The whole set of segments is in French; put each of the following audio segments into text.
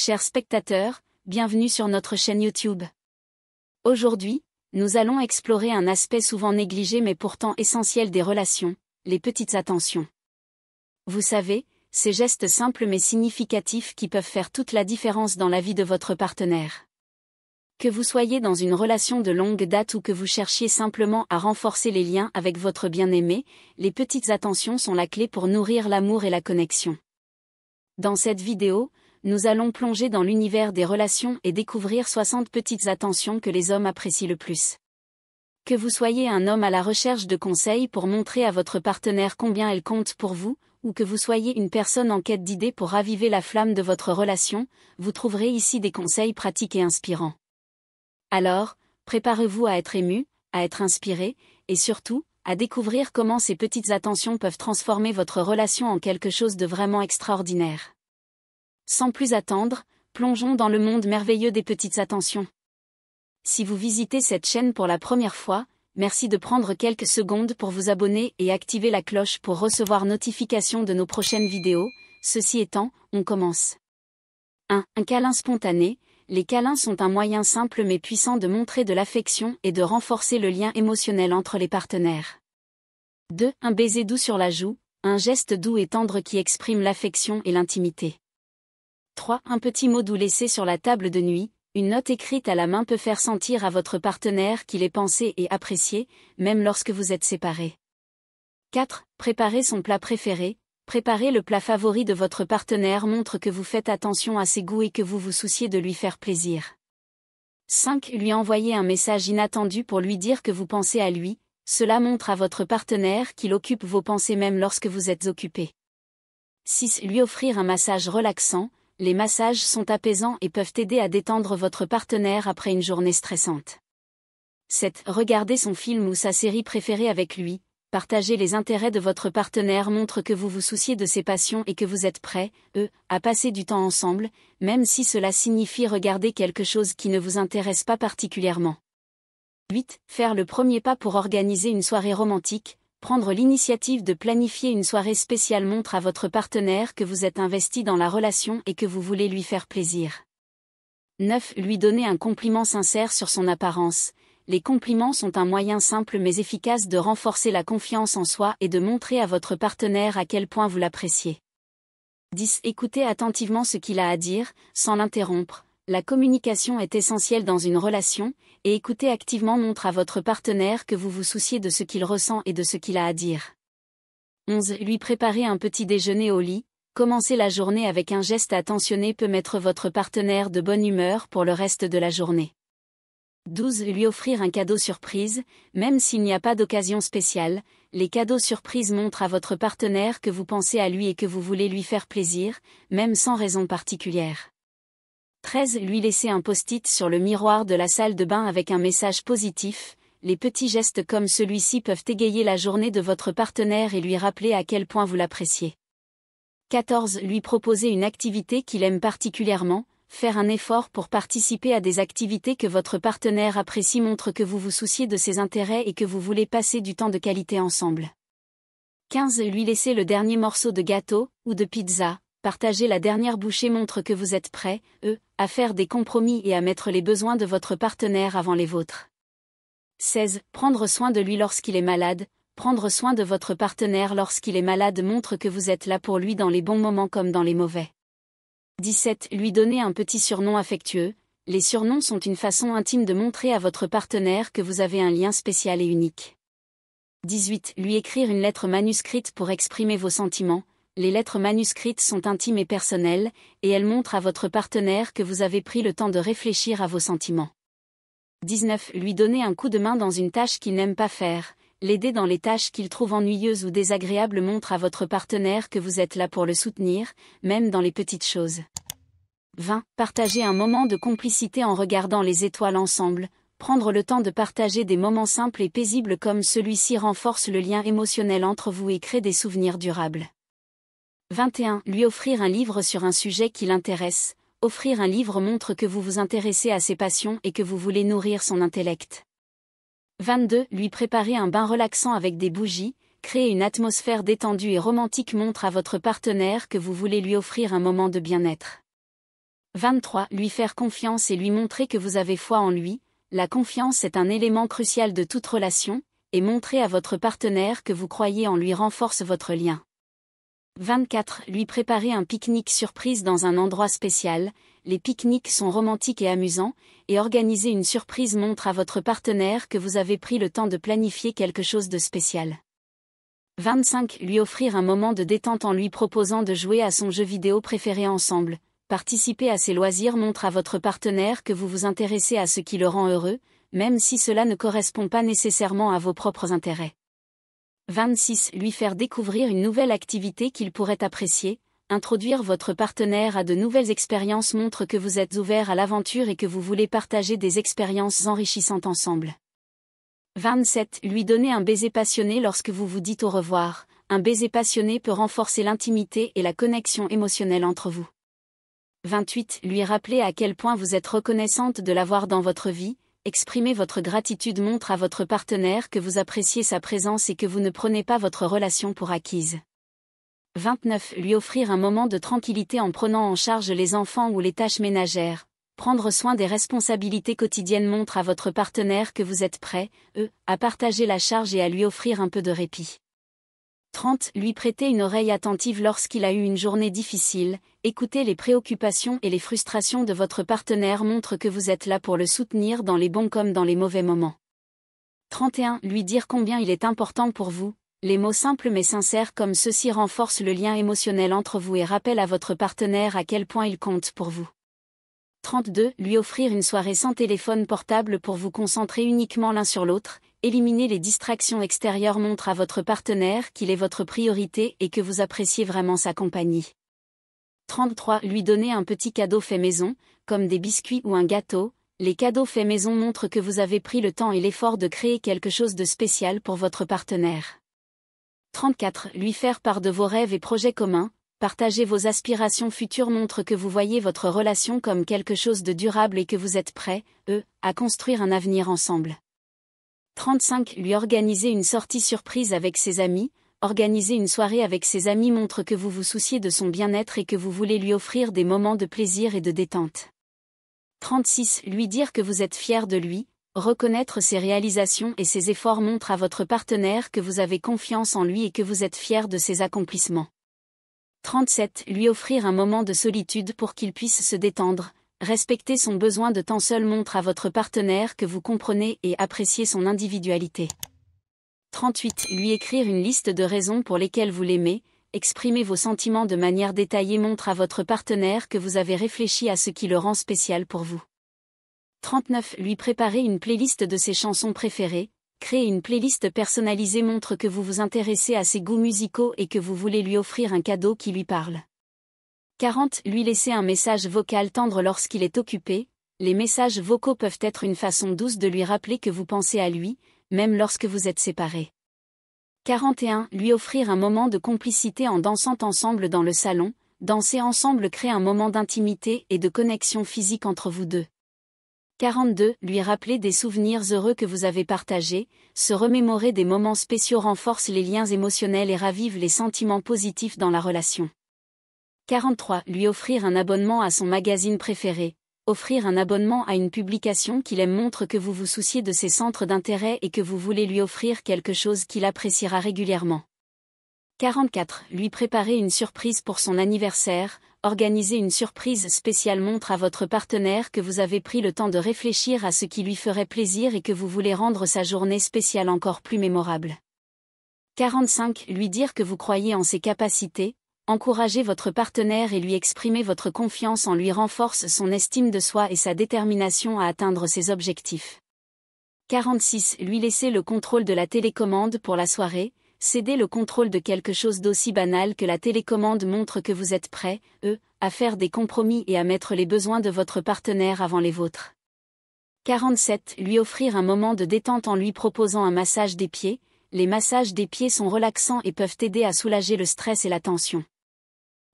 Chers spectateurs, bienvenue sur notre chaîne YouTube. Aujourd'hui, nous allons explorer un aspect souvent négligé mais pourtant essentiel des relations, les petites attentions. Vous savez, ces gestes simples mais significatifs qui peuvent faire toute la différence dans la vie de votre partenaire. Que vous soyez dans une relation de longue date ou que vous cherchiez simplement à renforcer les liens avec votre bien-aimé, les petites attentions sont la clé pour nourrir l'amour et la connexion. Dans cette vidéo, nous allons plonger dans l'univers des relations et découvrir 60 petites attentions que les hommes apprécient le plus. Que vous soyez un homme à la recherche de conseils pour montrer à votre partenaire combien elle compte pour vous, ou que vous soyez une personne en quête d'idées pour raviver la flamme de votre relation, vous trouverez ici des conseils pratiques et inspirants. Alors, préparez-vous à être ému, à être inspiré, et surtout, à découvrir comment ces petites attentions peuvent transformer votre relation en quelque chose de vraiment extraordinaire. Sans plus attendre, plongeons dans le monde merveilleux des petites attentions. Si vous visitez cette chaîne pour la première fois, merci de prendre quelques secondes pour vous abonner et activer la cloche pour recevoir notification de nos prochaines vidéos. Ceci étant, on commence. 1. Un câlin spontané. Les câlins sont un moyen simple mais puissant de montrer de l'affection et de renforcer le lien émotionnel entre les partenaires. 2. Un baiser doux sur la joue, un geste doux et tendre qui exprime l'affection et l'intimité. 3. Un petit mot doux laissé sur la table de nuit, une note écrite à la main peut faire sentir à votre partenaire qu'il est pensé et apprécié, même lorsque vous êtes séparés. 4. Préparer son plat préféré. Préparer le plat favori de votre partenaire montre que vous faites attention à ses goûts et que vous vous souciez de lui faire plaisir. 5. Lui envoyer un message inattendu pour lui dire que vous pensez à lui, cela montre à votre partenaire qu'il occupe vos pensées même lorsque vous êtes occupé. 6. Lui offrir un massage relaxant. Les massages sont apaisants et peuvent aider à détendre votre partenaire après une journée stressante. 7. Regarder son film ou sa série préférée avec lui. Partager les intérêts de votre partenaire montre que vous vous souciez de ses passions et que vous êtes prêts, à passer du temps ensemble, même si cela signifie regarder quelque chose qui ne vous intéresse pas particulièrement. 8. Faire le premier pas pour organiser une soirée romantique. Prendre l'initiative de planifier une soirée spéciale montre à votre partenaire que vous êtes investi dans la relation et que vous voulez lui faire plaisir. 9. Lui donner un compliment sincère sur son apparence. Les compliments sont un moyen simple mais efficace de renforcer la confiance en soi et de montrer à votre partenaire à quel point vous l'appréciez. 10. Écoutez attentivement ce qu'il a à dire, sans l'interrompre. La communication est essentielle dans une relation, et écouter activement montre à votre partenaire que vous vous souciez de ce qu'il ressent et de ce qu'il a à dire. 11. Lui préparer un petit déjeuner au lit. Commencer la journée avec un geste attentionné peut mettre votre partenaire de bonne humeur pour le reste de la journée. 12. Lui offrir un cadeau surprise. Même s'il n'y a pas d'occasion spéciale, les cadeaux surprises montrent à votre partenaire que vous pensez à lui et que vous voulez lui faire plaisir, même sans raison particulière. 13. Lui laisser un post-it sur le miroir de la salle de bain avec un message positif. Les petits gestes comme celui-ci peuvent égayer la journée de votre partenaire et lui rappeler à quel point vous l'appréciez. 14. Lui proposer une activité qu'il aime particulièrement. Faire un effort pour participer à des activités que votre partenaire apprécie montre que vous vous souciez de ses intérêts et que vous voulez passer du temps de qualité ensemble. 15. Lui laisser le dernier morceau de gâteau, ou de pizza. Partager la dernière bouchée montre que vous êtes prêts, à faire des compromis et à mettre les besoins de votre partenaire avant les vôtres. 16. Prendre soin de lui lorsqu'il est malade. Prendre soin de votre partenaire lorsqu'il est malade montre que vous êtes là pour lui dans les bons moments comme dans les mauvais. 17. Lui donner un petit surnom affectueux. Les surnoms sont une façon intime de montrer à votre partenaire que vous avez un lien spécial et unique. 18. Lui écrire une lettre manuscrite pour exprimer vos sentiments. Les lettres manuscrites sont intimes et personnelles, et elles montrent à votre partenaire que vous avez pris le temps de réfléchir à vos sentiments. 19. Lui donner un coup de main dans une tâche qu'il n'aime pas faire. L'aider dans les tâches qu'il trouve ennuyeuses ou désagréables montre à votre partenaire que vous êtes là pour le soutenir, même dans les petites choses. 20. Partager un moment de complicité en regardant les étoiles ensemble. Prendre le temps de partager des moments simples et paisibles comme celui-ci renforce le lien émotionnel entre vous et crée des souvenirs durables. 21. Lui offrir un livre sur un sujet qui l'intéresse. Offrir un livre montre que vous vous intéressez à ses passions et que vous voulez nourrir son intellect. 22. Lui préparer un bain relaxant avec des bougies. Créer une atmosphère détendue et romantique montre à votre partenaire que vous voulez lui offrir un moment de bien-être. 23. Lui faire confiance et lui montrer que vous avez foi en lui. La confiance est un élément crucial de toute relation, et montrer à votre partenaire que vous croyez en lui renforce votre lien. 24. Lui préparer un pique-nique surprise dans un endroit spécial. Les pique-niques sont romantiques et amusants, et organiser une surprise montre à votre partenaire que vous avez pris le temps de planifier quelque chose de spécial. 25. Lui offrir un moment de détente en lui proposant de jouer à son jeu vidéo préféré ensemble. Participer à ses loisirs montre à votre partenaire que vous vous intéressez à ce qui le rend heureux, même si cela ne correspond pas nécessairement à vos propres intérêts. 26. Lui faire découvrir une nouvelle activité qu'il pourrait apprécier. Introduire votre partenaire à de nouvelles expériences montre que vous êtes ouvert à l'aventure et que vous voulez partager des expériences enrichissantes ensemble. 27. Lui donner un baiser passionné lorsque vous vous dites au revoir. Un baiser passionné peut renforcer l'intimité et la connexion émotionnelle entre vous. 28. Lui rappeler à quel point vous êtes reconnaissante de l'avoir dans votre vie. Exprimer votre gratitude montre à votre partenaire que vous appréciez sa présence et que vous ne prenez pas votre relation pour acquise. 29. Lui offrir un moment de tranquillité en prenant en charge les enfants ou les tâches ménagères. Prendre soin des responsabilités quotidiennes montre à votre partenaire que vous êtes prêt, à partager la charge et à lui offrir un peu de répit. 30. Lui prêter une oreille attentive lorsqu'il a eu une journée difficile. Écouter les préoccupations et les frustrations de votre partenaire montre que vous êtes là pour le soutenir dans les bons comme dans les mauvais moments. 31. Lui dire combien il est important pour vous. Les mots simples mais sincères comme ceux-ci renforcent le lien émotionnel entre vous et rappellent à votre partenaire à quel point il compte pour vous. 32. Lui offrir une soirée sans téléphone portable pour vous concentrer uniquement l'un sur l'autre. Éliminer les distractions extérieures montre à votre partenaire qu'il est votre priorité et que vous appréciez vraiment sa compagnie. 33. Lui donner un petit cadeau fait maison, comme des biscuits ou un gâteau. Les cadeaux faits maison montrent que vous avez pris le temps et l'effort de créer quelque chose de spécial pour votre partenaire. 34. Lui faire part de vos rêves et projets communs. Partager vos aspirations futures montre que vous voyez votre relation comme quelque chose de durable et que vous êtes prêts, à construire un avenir ensemble. 35. Lui organiser une sortie surprise avec ses amis. Organiser une soirée avec ses amis montre que vous vous souciez de son bien-être et que vous voulez lui offrir des moments de plaisir et de détente. 36. Lui dire que vous êtes fier de lui. Reconnaître ses réalisations et ses efforts montre à votre partenaire que vous avez confiance en lui et que vous êtes fier de ses accomplissements. 37. Lui offrir un moment de solitude pour qu'il puisse se détendre. Respecter son besoin de temps seul montre à votre partenaire que vous comprenez et appréciez son individualité. 38. Lui écrire une liste de raisons pour lesquelles vous l'aimez. Exprimer vos sentiments de manière détaillée montre à votre partenaire que vous avez réfléchi à ce qui le rend spécial pour vous. 39. Lui préparer une playlist de ses chansons préférées. Créer une playlist personnalisée montre que vous vous intéressez à ses goûts musicaux et que vous voulez lui offrir un cadeau qui lui parle. 40. Lui laisser un message vocal tendre lorsqu'il est occupé. Les messages vocaux peuvent être une façon douce de lui rappeler que vous pensez à lui, même lorsque vous êtes séparés. 41. Lui offrir un moment de complicité en dansant ensemble dans le salon. Danser ensemble crée un moment d'intimité et de connexion physique entre vous deux. 42. Lui rappeler des souvenirs heureux que vous avez partagés. Se remémorer des moments spéciaux renforce les liens émotionnels et ravive les sentiments positifs dans la relation. 43. Lui offrir un abonnement à son magazine préféré. Offrir un abonnement à une publication qu'il aime montre que vous vous souciez de ses centres d'intérêt et que vous voulez lui offrir quelque chose qu'il appréciera régulièrement. 44. Lui préparer une surprise pour son anniversaire. Organiser une surprise spéciale montre à votre partenaire que vous avez pris le temps de réfléchir à ce qui lui ferait plaisir et que vous voulez rendre sa journée spéciale encore plus mémorable. 45. Lui dire que vous croyez en ses capacités. Encourager votre partenaire et lui exprimer votre confiance en lui renforce son estime de soi et sa détermination à atteindre ses objectifs. 46. Lui laisser le contrôle de la télécommande pour la soirée. Céder le contrôle de quelque chose d'aussi banal que la télécommande montre que vous êtes prêts, à faire des compromis et à mettre les besoins de votre partenaire avant les vôtres. 47. Lui offrir un moment de détente en lui proposant un massage des pieds. Les massages des pieds sont relaxants et peuvent aider à soulager le stress et la tension.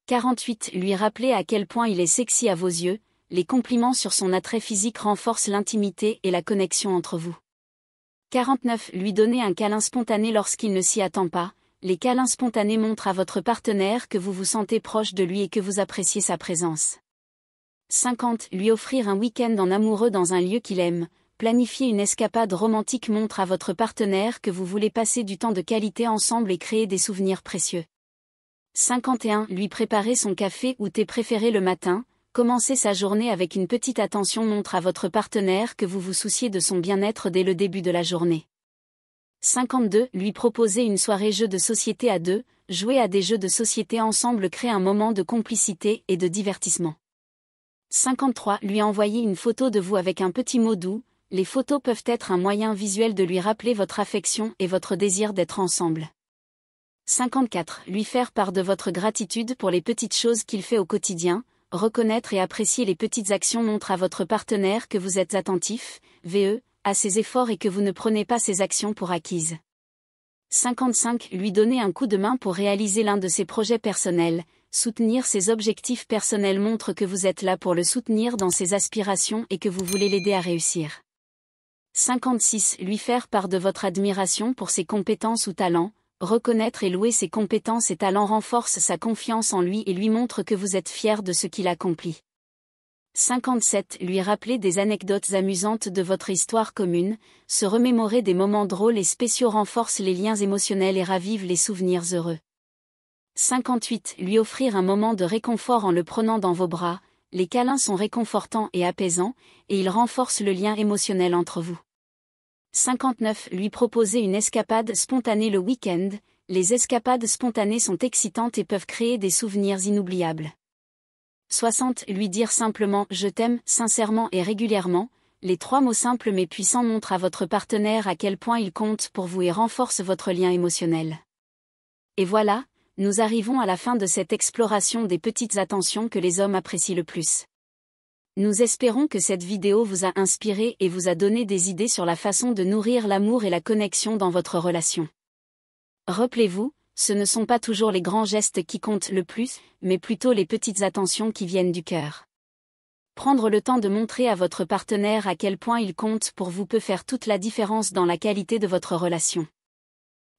48. Lui rappeler à quel point il est sexy à vos yeux. Les compliments sur son attrait physique renforcent l'intimité et la connexion entre vous. 49. Lui donner un câlin spontané lorsqu'il ne s'y attend pas. Les câlins spontanés montrent à votre partenaire que vous vous sentez proche de lui et que vous appréciez sa présence. 50. Lui offrir un week-end en amoureux dans un lieu qu'il aime. Planifier une escapade romantique montre à votre partenaire que vous voulez passer du temps de qualité ensemble et créer des souvenirs précieux. 51. Lui préparer son café ou thé préféré le matin. Commencer sa journée avec une petite attention montre à votre partenaire que vous vous souciez de son bien-être dès le début de la journée. 52. Lui proposer une soirée jeux de société à deux. Jouer à des jeux de société ensemble crée un moment de complicité et de divertissement. 53. Lui envoyer une photo de vous avec un petit mot doux. Les photos peuvent être un moyen visuel de lui rappeler votre affection et votre désir d'être ensemble. 54. Lui faire part de votre gratitude pour les petites choses qu'il fait au quotidien. Reconnaître et apprécier les petites actions montre à votre partenaire que vous êtes attentif, à ses efforts et que vous ne prenez pas ses actions pour acquises. 55. Lui donner un coup de main pour réaliser l'un de ses projets personnels. Soutenir ses objectifs personnels montre que vous êtes là pour le soutenir dans ses aspirations et que vous voulez l'aider à réussir. 56. Lui faire part de votre admiration pour ses compétences ou talents. Reconnaître et louer ses compétences et talents renforce sa confiance en lui et lui montre que vous êtes fier de ce qu'il accomplit. 57. Lui rappeler des anecdotes amusantes de votre histoire commune. Se remémorer des moments drôles et spéciaux renforce les liens émotionnels et ravive les souvenirs heureux. 58. Lui offrir un moment de réconfort en le prenant dans vos bras. Les câlins sont réconfortants et apaisants, et ils renforcent le lien émotionnel entre vous. 59. Lui proposer une escapade spontanée le week-end. Les escapades spontanées sont excitantes et peuvent créer des souvenirs inoubliables. 60. Lui dire simplement « je t'aime » sincèrement et régulièrement. Les 3 mots simples mais puissants montrent à votre partenaire à quel point il compte pour vous et renforcent votre lien émotionnel. Et voilà, nous arrivons à la fin de cette exploration des petites attentions que les hommes apprécient le plus. Nous espérons que cette vidéo vous a inspiré et vous a donné des idées sur la façon de nourrir l'amour et la connexion dans votre relation. Rappelez-vous, ce ne sont pas toujours les grands gestes qui comptent le plus, mais plutôt les petites attentions qui viennent du cœur. Prendre le temps de montrer à votre partenaire à quel point il compte pour vous peut faire toute la différence dans la qualité de votre relation.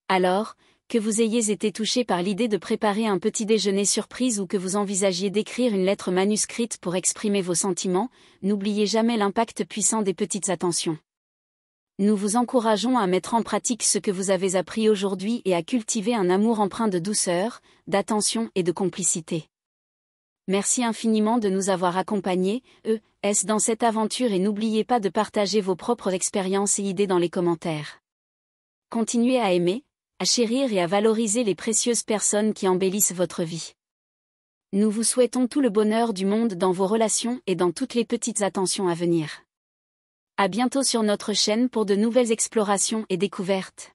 Alors, que vous ayez été touché par l'idée de préparer un petit déjeuner surprise ou que vous envisagiez d'écrire une lettre manuscrite pour exprimer vos sentiments, n'oubliez jamais l'impact puissant des petites attentions. Nous vous encourageons à mettre en pratique ce que vous avez appris aujourd'hui et à cultiver un amour empreint de douceur, d'attention et de complicité. Merci infiniment de nous avoir accompagnés, dans cette aventure et n'oubliez pas de partager vos propres expériences et idées dans les commentaires. Continuez à aimer, à chérir et à valoriser les précieuses personnes qui embellissent votre vie. Nous vous souhaitons tout le bonheur du monde dans vos relations et dans toutes les petites attentions à venir. À bientôt sur notre chaîne pour de nouvelles explorations et découvertes.